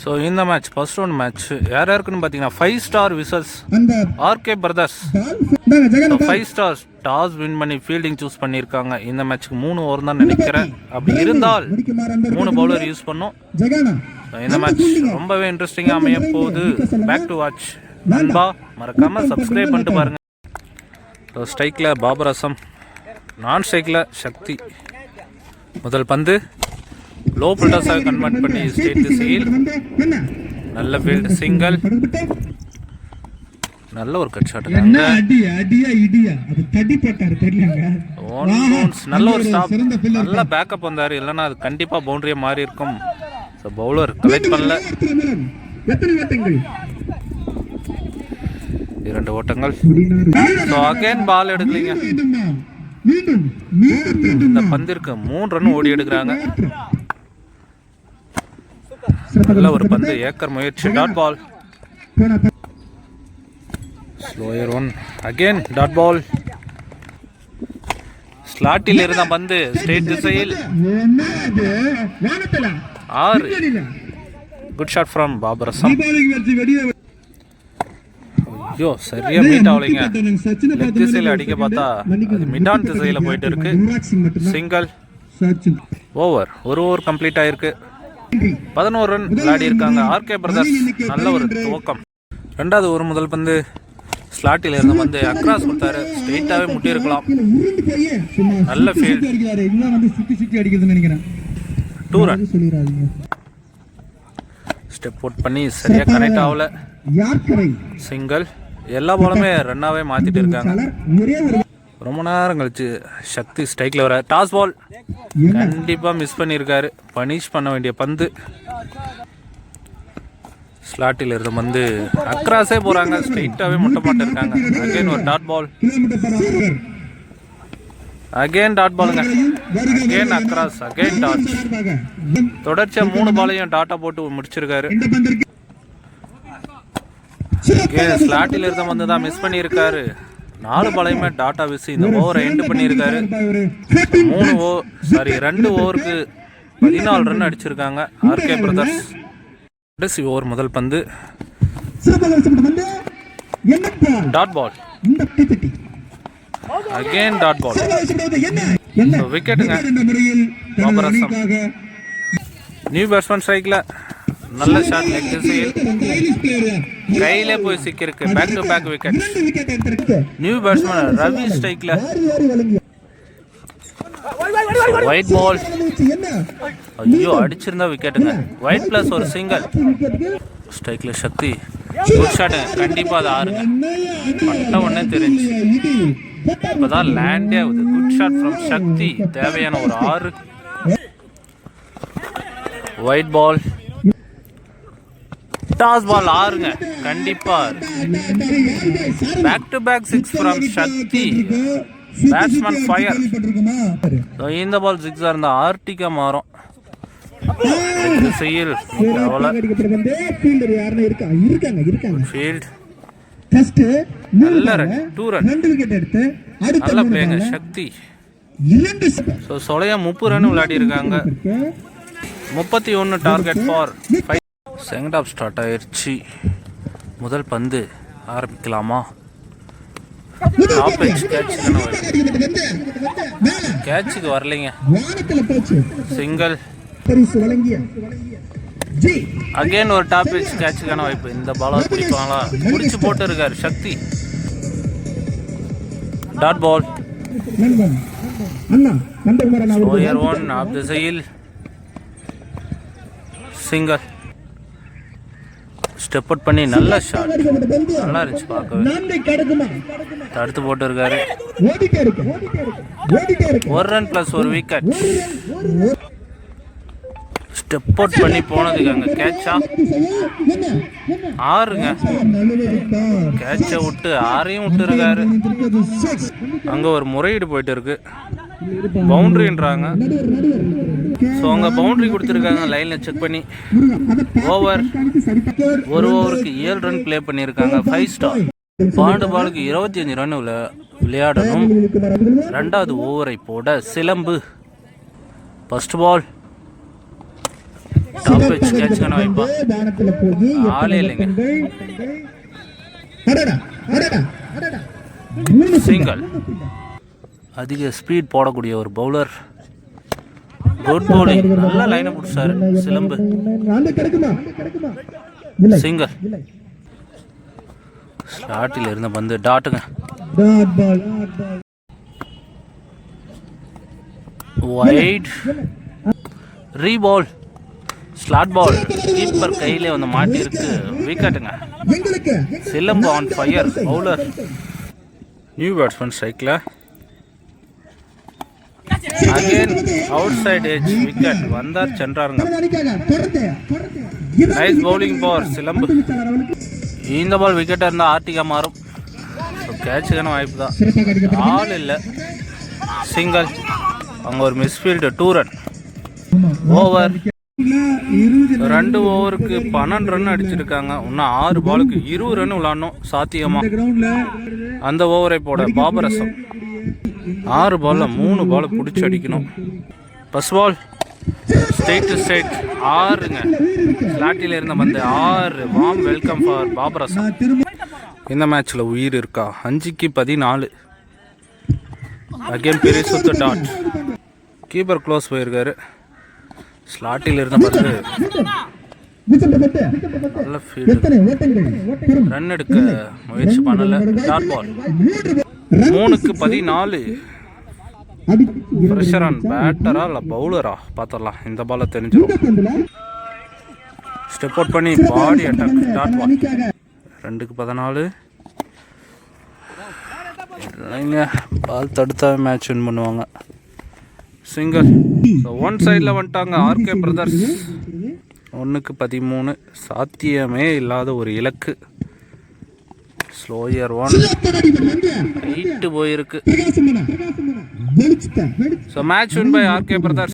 So இந்த match first round match யார் யாருக்குன்னு பார்த்தீங்கன்னா 5 star versus RK Brothers. 5 stars toss win பண்ணி ஃபீல்டிங் சூஸ் பண்ணியிருக்காங்க. இந்த மேட்ச்சுக்கு 3 ஓவர் தான் நினைக்கிறேன். அப்படி இருந்தால் 3 பவுலர் யூஸ் பண்ணோம். இந்த மேட்ச் ரொம்பவே இன்ட்ரெஸ்டிங்காக அமைய போகுது. பேக் டு வாட்ச் நண்பா, மறக்காமல் சப்ஸ்கிரைப் பண்ணிட்டு பாருங்கள். ஸோ ஸ்ட்ரைக்கில் பாபர் அசம், நான் ஸ்ட்ரைக்கில் சக்தி. முதல் பந்து லோ புல்டாஸாக கன்வெர்ட் பண்ணி ஸ்டேட் திசையில் நல்ல ஃபீல்டு சிங்கிள். நல்ல ஒரு கட் ஷாட், நல்ல ஒரு ஸ்டாப், நல்ல பேக்கப் வந்தார். இல்லைன்னா அது கண்டிப்பாக பவுண்டரியாக மாறி இருக்கும். ஸோ பவுலர் கலெக்ட் பண்ணல. 2 ஓட்டங்கள். ஸோ அகைன் பால் எடுக்கலீங்க. இந்த பந்திற்கு 3 ரன் ஓடி எடுக்கிறாங்க. நல்ல ஒரு பந்து, ஏக்கர் முயற்சி, dot ball. Slower one, again dot ball. ஸ்லாட்டில் இருந்த பந்து ஸ்ட்ரெயிட் திசையில் 6. Good shot from Babar Azam. ஐயோ, சரியா மீட் ஆகலைங்க. லெக் திசையில் அடிக்க பார்த்தா மிட் ஆன் திசையில் போயிட்டு இருக்கு. சிங்கிள். ஓவர், ஒரு ஓவர் கம்ப்ளீட் ஆயிருக்கு. 11 ரன் விளையாடி இருக்காங்க ஆர்கே பிரதர்ஸ். நல்ல ஒரு துவக்கம். 2வது ஓவர் முதல் பந்து ஸ்லாட்டில் இருந்த பந்து அக்ராஸ் கொடுத்தாரு. ஸ்ட்ரெயிட்டாவே முட்டி இருக்கலாம். நல்ல ஃபீல்ட். 2 ரன். ஸ்டெப் அவுட் பண்ணி சரியா கனெக்ட் ஆகல. சிங்கிள். எல்லா பாலுமே ரன்னாவே மாத்திட்டு இருக்காங்க. ரொம்ப நேரம் கழிச்சு சக்தி ஸ்ட்ரைக்ல வர. டாஸ் பால் கண்டிப்பா மிஸ் பண்ணியிருக்காரு. பனிஷ் பண்ண வேண்டிய பந்து. ஸ்லாட்டில் இருந்த பந்து அக்ராஸே போறாங்க. ஸ்ட்ரைட்டாவே முட்ட மாட்ட இருக்காங்க. அகைன் ஒரு டாட் பால். அகைன் டாட் பாலுங்க. Again across, again dot. தொடர்ச்சியா 3 பாலையும் டாட்டா போட்டு முடிச்சிருக்காரு. ஸ்லாட்டில் இருந்த பந்து தான் மிஸ் பண்ணியிருக்காரு. 4 பாலையுமே டாட்டா வீசி இந்த ஓவரை எண்ட் பண்ணியிருக்காரு. 2 ஓவருக்கு 14 ரன் அடிச்சிருக்காங்க ஆர்கே பிரதர்ஸ். கடைசி ஓவர் முதல் பந்து dot ball. Again dot ball. விக்கெட்டுங்க. பாபர் அசம். நியூ பேட்ஸ்மேன் ஸ்ட்ரைக்ல நல்ல ஷாட், லெக் திசையில் கையிலே போய் சிக்கிருக்கு. Back to back wicket. New batsman Ravi ஸ்ட்ரைக்ல. Wide ball. ஐயோ, அடிச்சிருந்தா விக்கெட்டுங்க. ஒயிட் பிளஸ் ஒரு சிங்கிள். ஸ்ட்ரைக்ல சக்தி. குட் ஷாட், கண்டிப்பா அது 6ங்க. பட்ட உடனே தெரிஞ்சு இப்பதான் லேண்டே ஆகுது. Good shot from Sakthi. தேவையான ஒரு 6. Wide ball. டாஸ் பால் 6ங்க. கண்டிப்பா back to back 6 from Sakthi. Batsman fire. இந்த பால் 6 இருந்தா ஆர்டிகா மாறும். ஃபீல்ட். நல்ல ரன், 2 ரன். நல்ல பிளேங்க சக்தி. சொலையா 30 ரன் விளையாடி இருக்காங்க. 31 target for 5. Second half start ஆயிடுச்சு. முதல் பந்து ஆரம்பிக்கலாமா? கேட்சுக்கு வரலைங்க. சிங்கிள். அகைன் ஒரு டாப் பிச் கேட்சுக்கான வாய்ப்பு. இந்த பாலர் பிடிப்பாங்களா? பிடிச்சு போட்டு இருக்காரு Sakthi. Dot ball. Slower one off திசையில் சிங்கிள். ஸ்டெப் அவுட் பண்ணி நல்ல ஷாட். நல்லா இருந்துச்சு பார்க்கவே. தடுத்து போட்டு இருக்காரு. 1 run plus 1 wicket. Step out பண்ணி போனதுக்கு அங்க கேட்சா 6ங்க. கேட்ச விட்டு 6ஐயும் விட்டு இருக்காரு. அங்க ஒரு முறையீடு போயிட்டு இருக்கு. பவுண்டரின்றாங்க. ஸோ அங்கே பவுண்டரி கொடுத்துருக்காங்க லைனில் செக் பண்ணி. ஓவர், ஒரு ஓவருக்கு 7 ரன் பிளே பண்ணியிருக்காங்க 5 ஸ்டார். 12 பாலுக்கு 25 ரன் விளையாடணும். 2வது ஓவரை போட சிலம்பு. ஃபர்ஸ்ட் பால் டாப் வச்சு கேட்ச்க்கான வாய்ப்பா, ஆளே இல்லைங்க. சிங்கிள். அதிக ஸ்பீட் போடக்கூடிய ஒரு பவுலர். குட் பவுலிங், நல்ல லைனை பிடிச்சாரு சிலம்பு. சிங்கிள். ஸ்லாட்டில் இருந்த பந்து டாட்டுங்க. வைட் ரீபால், ஸ்லாட் பால், கீப்பர் கையிலே வந்து மாட்டிருக்கு, விக்கெட்டுங்க. Silambu on fire. Bowler new batsman ஸ்ட்ரைக்கில். Again outside edge, wicket. வந்தார் சென்றாருங்க. நைஸ் பவுலிங் பவர் சிலம்பு. இந்த பால் விக்கெட்டாக இருந்தால் ஆர்டிகா மாறும். கேட்சுக்கான வாய்ப்பு தான், ஆள் இல்லை. சிங்கிள். அங்கே ஒரு மிஸ்ஃபீல்டு, 2 ரன். ஓவர் 2 ஓவருக்கு 12 ரன் அடிச்சிருக்காங்க. இன்னும் 6 பாலுக்கு 20 ரன் விளாடணும் சாத்தியமா. அந்த ஓவரை போட பாபர் அசம் 6 பாலில் 3 பாலை பிடிச்சி அடிக்கணும். First ball straight to straight, 6ங்க. ஸ்லாட்டில் இருந்த பந்து 6. Warm welcome for Babar Azam. இந்த மேட்ச்சில் உயிர் இருக்கா? 5க்கு 14. அகேன் பெரிய சுத்து டாட். கீப்பர் க்ளோஸ் போயிருக்காரு. ஸ்லாட்டில் இருந்த பந்து நல்ல ஃபீல்டு, ரன் எடுக்க முயற்சி பண்ணல. Dot ball. 3க்கு 14. ப்ரெஷர் ஆன் பேட்டரா இல்லை பவுலரா பார்த்துடலாம். இந்த பாலை தெரிஞ்சிடும். ஸ்டெப் அவுட் பண்ணி பாடி அட்டாக். Dot ball. 2க்கு 14. இல்லைங்க, பால் தடுத்தா மேட்ச் வின் பண்ணுவாங்க. சிங்கிள். ஒன் சைடில் வந்துட்டாங்க ஆர்கே பிரதர்ஸ். 1க்கு 13. சாத்தியமே இல்லாத ஒரு இலக்கு. ஸ்லோயர் 1 8 போயிருக்கு. So match win by RK brothers.